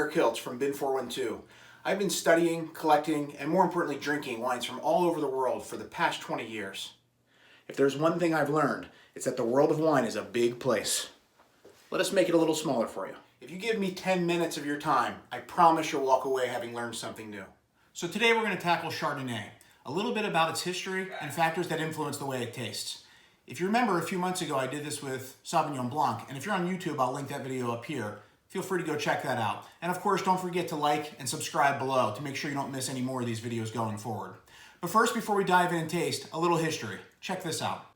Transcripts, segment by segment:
Eric Hiltz from Bin 412. I've been studying, collecting, and more importantly drinking wines from all over the world for the past 20 years. If there's one thing I've learned, it's that the world of wine is a big place. Let us make it a little smaller for you. If you give me 10 minutes of your time, I promise you'll walk away having learned something new. So today we're going to tackle Chardonnay, a little bit about its history and factors that influence the way it tastes. If you remember, a few months ago I did this with Sauvignon Blanc, and if you're on YouTube, I'll link that video up here. Feel free to go check that out. And of course, don't forget to like and subscribe below to make sure you don't miss any more of these videos going forward. But first, before we dive in and taste, a little history. Check this out.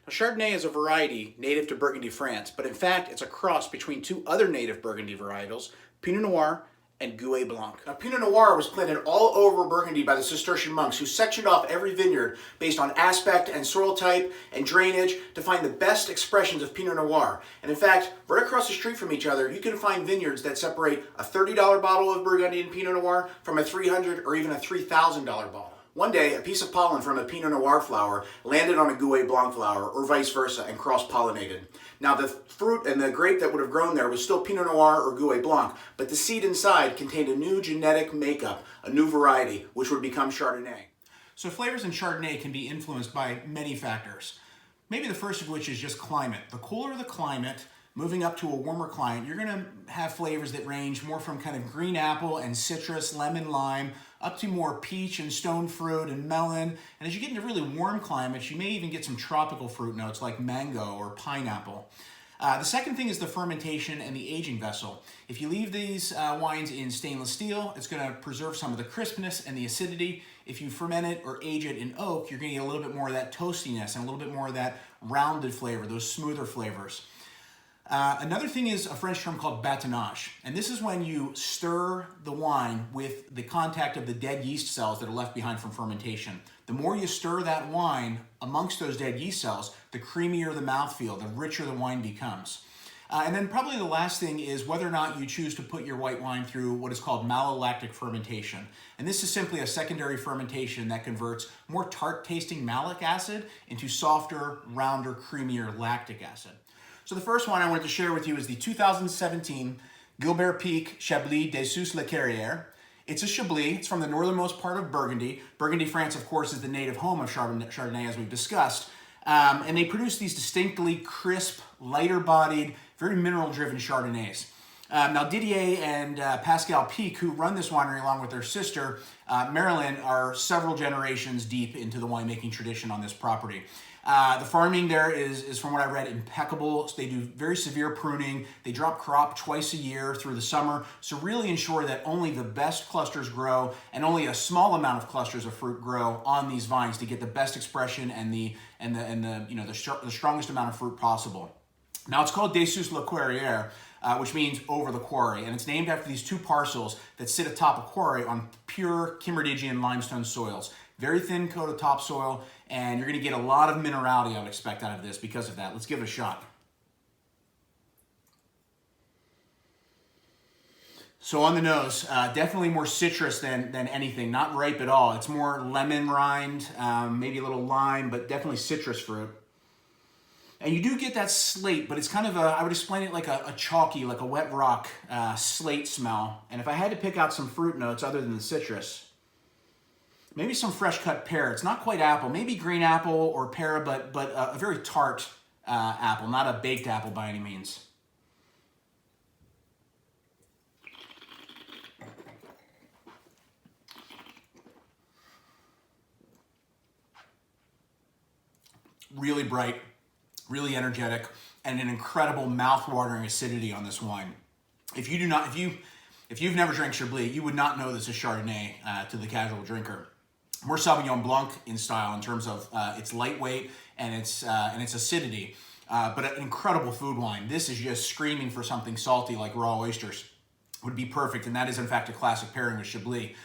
Now, Chardonnay is a variety native to Burgundy, France, but in fact, it's a cross between two other native Burgundy varietals, Pinot Noir and Gouais Blanc. Now, Pinot Noir was planted all over Burgundy by the Cistercian monks who sectioned off every vineyard based on aspect and soil type and drainage to find the best expressions of Pinot Noir. And in fact, right across the street from each other, you can find vineyards that separate a $30 bottle of Burgundian Pinot Noir from a $300 or even a $3,000 bottle. One day, a piece of pollen from a Pinot Noir flower landed on a Gouais Blanc flower, or vice versa, and cross-pollinated. Now, the fruit and the grape that would have grown there was still Pinot Noir or Gouais Blanc, but the seed inside contained a new genetic makeup, a new variety, which would become Chardonnay. So flavors in Chardonnay can be influenced by many factors. Maybe the first of which is just climate. The cooler the climate, moving up to a warmer climate, you're going to have flavors that range more from kind of green apple and citrus, lemon, lime, up to more peach and stone fruit and melon. And as you get into really warm climates, you may even get some tropical fruit notes like mango or pineapple. The second thing is the fermentation and the aging vessel. If you leave these wines in stainless steel, it's going to preserve some of the crispness and the acidity. If you ferment it or age it in oak, you're going to get a little bit more of that toastiness and a little bit more of that rounded flavor, those smoother flavors. Another thing is a French term called batonnage, and this is when you stir the wine with the contact of the dead yeast cells that are left behind from fermentation. The more you stir that wine amongst those dead yeast cells, the creamier the mouthfeel, the richer the wine becomes. And then probably the last thing is whether or not you choose to put your white wine through what is called malolactic fermentation. And this is simply a secondary fermentation that converts more tart-tasting malic acid into softer, rounder, creamier lactic acid. So the first one I wanted to share with you is the 2017 Gilbert Picq Chablis Dessus le Carriere. It's a Chablis. It's from the northernmost part of Burgundy. Burgundy, France, of course, is the native home of Chardonnay, as we've discussed. And they produce these distinctly crisp, lighter-bodied, very mineral-driven Chardonnays. Now, Didier and Pascal Picq, who run this winery along with their sister, Marilyn, are several generations deep into the winemaking tradition on this property. The farming there is, from what I read, impeccable. So they do very severe pruning. They drop crop twice a year through the summer. So really ensure that only the best clusters grow and only a small amount of clusters of fruit grow on these vines to get the best expression and the strongest amount of fruit possible. Now it's called Dessus le Carriere, which means over the quarry, and it's named after these two parcels that sit atop a quarry on pure Kimmeridgian limestone soils. Very thin coat of topsoil, and you're going to get a lot of minerality, I would expect, out of this because of that. Let's give it a shot. So on the nose, definitely more citrus than anything. Not ripe at all. It's more lemon rind, maybe a little lime, but definitely citrus fruit. And you do get that slate, but it's kind of I would explain it like a chalky, like a wet rock slate smell. And if I had to pick out some fruit notes other than the citrus, maybe some fresh cut pear. It's not quite apple, maybe green apple or pear, but a very tart apple, not a baked apple by any means. Really bright, really energetic, and an incredible mouth-watering acidity on this wine. If you've never drank Chablis, you would not know this is Chardonnay to the casual drinker. More Sauvignon Blanc in style in terms of its lightweight and its acidity, but an incredible food wine. This is just screaming for something salty like raw oysters. Would be perfect, and that is in fact a classic pairing with Chablis.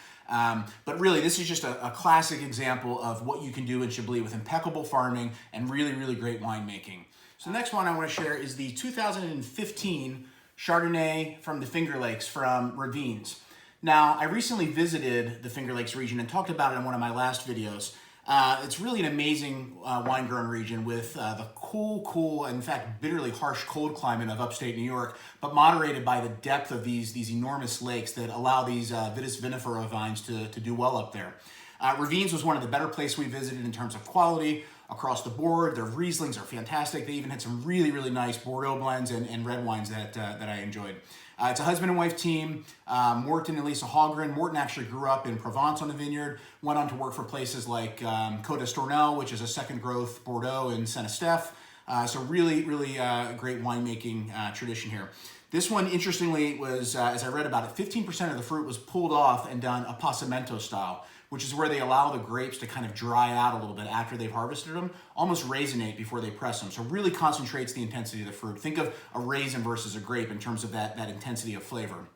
But really, this is just a classic example of what you can do in Chablis with impeccable farming and really, really great winemaking. So the next one I want to share is the 2015 Chardonnay from the Finger Lakes from Ravines. Now, I recently visited the Finger Lakes region and talked about it in one of my last videos. It's really an amazing wine growing region with the cool, in fact, bitterly harsh cold climate of upstate New York, but moderated by the depth of these enormous lakes that allow these Vitis vinifera vines to do well up there. Ravines was one of the better places we visited in terms of quality across the board. Their Rieslings are fantastic. They even had some really nice Bordeaux blends and red wines that I enjoyed. It's a husband and wife team, Morten and Lisa Hallgren. Morten actually grew up in Provence on the vineyard, went on to work for places like Côte d'Estornel, which is a second growth Bordeaux in Saint-Estèphe. So really great winemaking tradition here. This one, interestingly, was, as I read about it, 15% of the fruit was pulled off and done apassimento style, which is where they allow the grapes to kind of dry out a little bit after they've harvested them, almost raisinate before they press them. So really concentrates the intensity of the fruit. Think of a raisin versus a grape in terms of that intensity of flavor.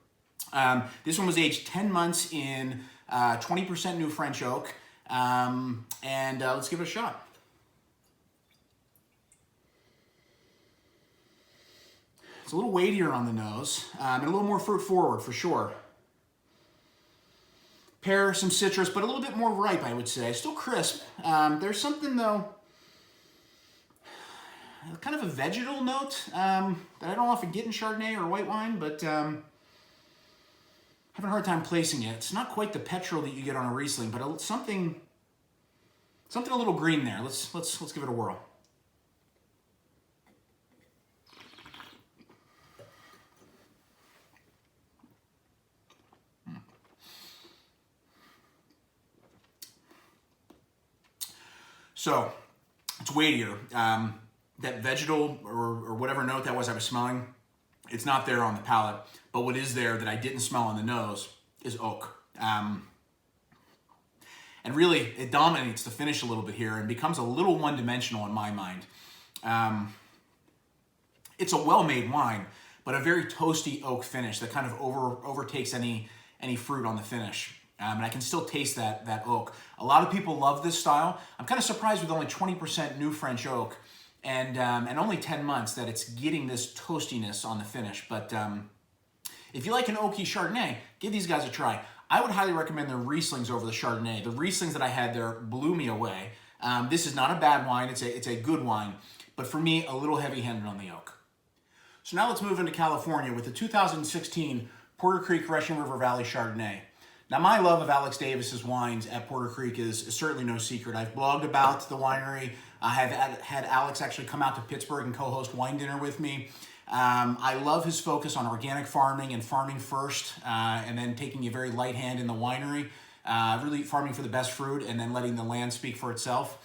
This one was aged 10 months in 20% new French oak. Let's give it a shot. It's a little weightier on the nose and a little more fruit forward for sure. Pear, some citrus, but a little bit more ripe, I would say. Still crisp. There's something, though, kind of a vegetal note that I don't often get in Chardonnay or white wine, but having a hard time placing it. It's not quite the petrol that you get on a Riesling, but something a little green there. Let's give it a whirl. So, it's weightier. That vegetal or whatever note that was I was smelling, it's not there on the palate. But what is there that I didn't smell on the nose is oak. And really, it dominates the finish a little bit here and becomes a little one-dimensional in my mind. It's a well-made wine, but a very toasty oak finish that kind of overtakes any fruit on the finish. And I can still taste that oak. A lot of people love this style. I'm kind of surprised with only 20% new French oak and only 10 months that it's getting this toastiness on the finish. But if you like an oaky Chardonnay, give these guys a try. I would highly recommend their Rieslings over the Chardonnay. The Rieslings that I had there blew me away. This is not a bad wine. It's a good wine. But for me, a little heavy-handed on the oak. So now let's move into California with the 2016 Porter Creek Russian River Valley Chardonnay. Now, my love of Alex Davis's wines at Porter Creek is certainly no secret. I've blogged about the winery. I have had Alex actually come out to Pittsburgh and co-host wine dinner with me. I love his focus on organic farming and farming first, and then taking a very light hand in the winery, really farming for the best fruit and then letting the land speak for itself.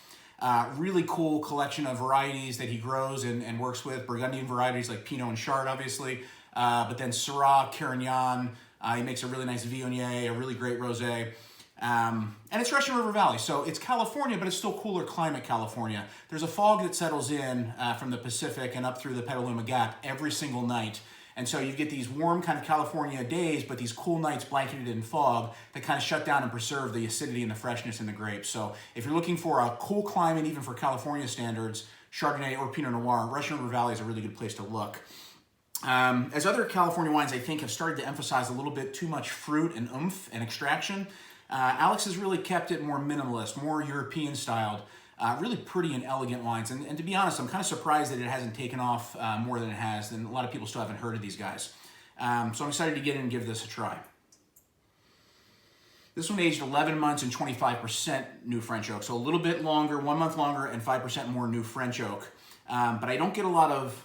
Really cool collection of varieties that he grows and works with. Burgundian varieties like Pinot and Chard, obviously, but then Syrah, Carignan. He makes a really nice Viognier, a really great rosé. And it's Russian River Valley, so it's California, but it's still cooler climate California. There's a fog that settles in from the Pacific and up through the Petaluma Gap every single night. And so you get these warm kind of California days, but these cool nights blanketed in fog that kind of shut down and preserve the acidity and the freshness in the grapes. So if you're looking for a cool climate, even for California standards, Chardonnay or Pinot Noir, Russian River Valley is a really good place to look. As other California wines, I think, have started to emphasize a little bit too much fruit and oomph and extraction, Alex has really kept it more minimalist, more European styled, really pretty and elegant wines. And to be honest, I'm kind of surprised that it hasn't taken off more than it has, and a lot of people still haven't heard of these guys. So I'm excited to get in and give this a try. This one aged 11 months and 25% new French oak, so a little bit longer, 1 month longer, and 5% more new French oak. But I don't get a lot of...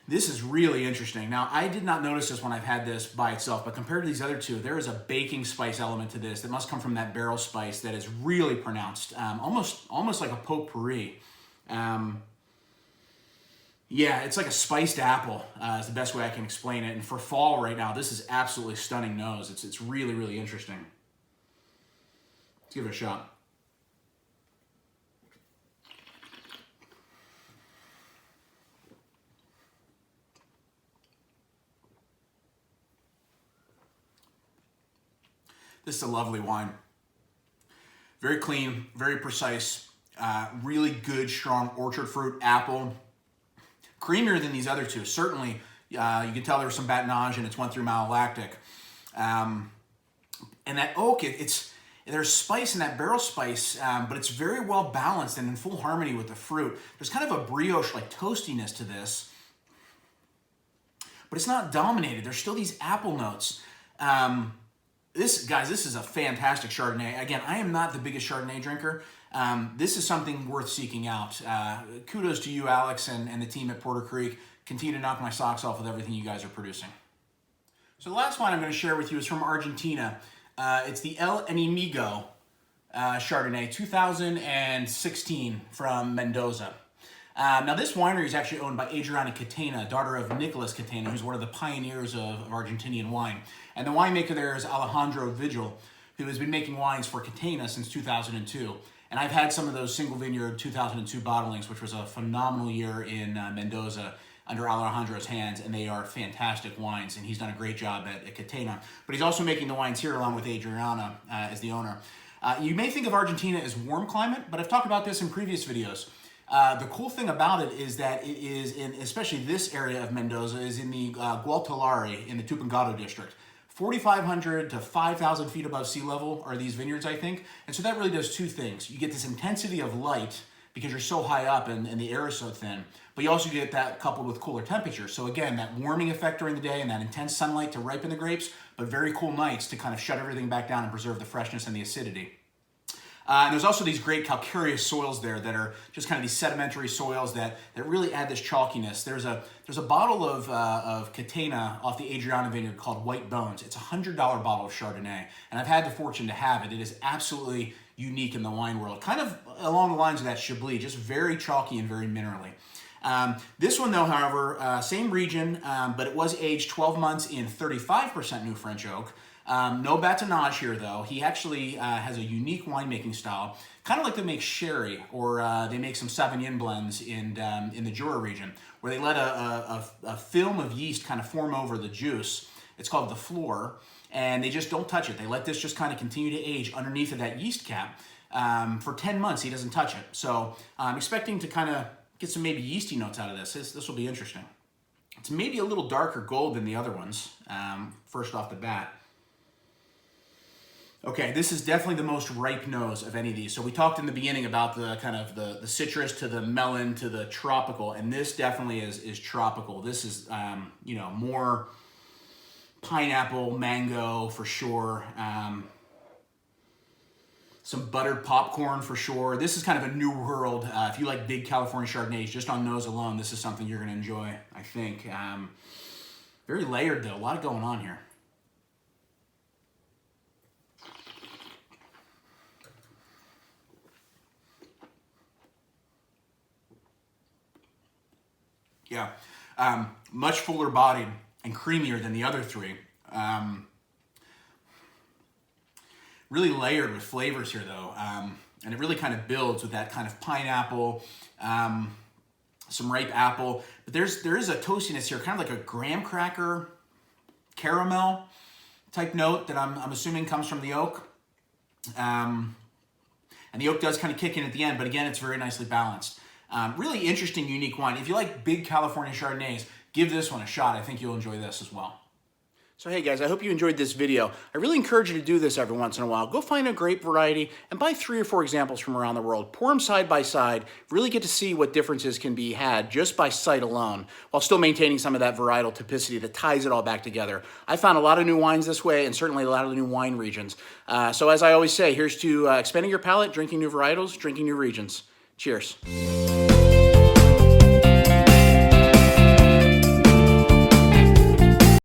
This is really interesting. Now, I did not notice this when I've had this by itself, but compared to these other two, there is a baking spice element to this that must come from that barrel spice that is really pronounced, almost like a potpourri. Yeah, it's like a spiced apple is the best way I can explain it. And for fall right now, this is absolutely stunning nose. It's really, really interesting. Let's give it a shot. This is a lovely wine. Very clean, very precise, really good, strong orchard fruit, apple. Creamier than these other two. Certainly, you can tell there was some batonnage and it's went through malolactic. And that oak, it's There's spice in that barrel spice, but it's very well balanced and in full harmony with the fruit. There's kind of a brioche-like toastiness to this, but it's not dominated. There's still these apple notes. Guys, this is a fantastic Chardonnay. Again, I am not the biggest Chardonnay drinker. This is something worth seeking out. Kudos to you, Alex, and the team at Porter Creek. Continue to knock my socks off with everything you guys are producing. So the last wine I'm going to share with you is from Argentina. It's the Enemigo Chardonnay 2016 from Mendoza. Now this winery is actually owned by Adriana Catena, daughter of Nicolas Catena, who's one of the pioneers of Argentinian wine. And the winemaker there is Alejandro Vigil, who has been making wines for Catena since 2002. And I've had some of those single vineyard 2002 bottlings, which was a phenomenal year in Mendoza under Alejandro's hands, and they are fantastic wines, and he's done a great job at Catena. But he's also making the wines here along with Adriana as the owner. You may think of Argentina as warm climate, but I've talked about this in previous videos. The cool thing about it is that it is in, especially this area of Mendoza, is in the Gualtolare in the Tupungato district. 4,500 to 5,000 feet above sea level are these vineyards, I think. And so that really does two things. You get this intensity of light because you're so high up and the air is so thin, but you also get that coupled with cooler temperatures. So again, that warming effect during the day and that intense sunlight to ripen the grapes, but very cool nights to kind of shut everything back down and preserve the freshness and the acidity. And there's also these great calcareous soils there that are just kind of these sedimentary soils that really add this chalkiness. There's a bottle of Catena off the Adriana vineyard called White Bones. It's a $100 bottle of Chardonnay, and I've had the fortune to have it. It is absolutely unique in the wine world, kind of along the lines of that Chablis, just very chalky and very minerally. This one though, however, same region, but it was aged 12 months in 35% New French oak. No batonnage here though. He actually has a unique winemaking style, kind of like they make sherry or they make some Sauvignon blends in the Jura region, where they let a film of yeast kind of form over the juice. It's called the floor, and they just don't touch it. They let this just kind of continue to age underneath of that yeast cap. For 10 months, he doesn't touch it. So I'm expecting to kind of get some maybe yeasty notes out of this. This will be interesting. It's maybe a little darker gold than the other ones, first off the bat. Okay, this is definitely the most ripe nose of any of these. So we talked in the beginning about the kind of the citrus to the melon to the tropical, and this definitely is tropical. This is, you know, more pineapple, mango for sure. Some buttered popcorn for sure. This is kind of a new world. If you like big California Chardonnays, just on nose alone, this is something you're gonna enjoy, I think. Very layered though, a lot going on here. Yeah, much fuller bodied and creamier than the other three. Really layered with flavors here though, and it really kind of builds with that kind of pineapple, some ripe apple, but there is a toastiness here, kind of like a graham cracker, caramel type note that I'm assuming comes from the oak. And the oak does kind of kick in at the end, but again, it's very nicely balanced. Really interesting, unique wine. If you like big California Chardonnays, give this one a shot. I think you'll enjoy this as well. So hey guys, I hope you enjoyed this video. I really encourage you to do this every once in a while. Go find a grape variety and buy 3 or 4 examples from around the world. Pour them side by side. Really get to see what differences can be had just by sight alone, while still maintaining some of that varietal typicity that ties it all back together. I found a lot of new wines this way, and certainly a lot of the new wine regions. So as I always say, here's to expanding your palate, drinking new varietals, drinking new regions. Cheers.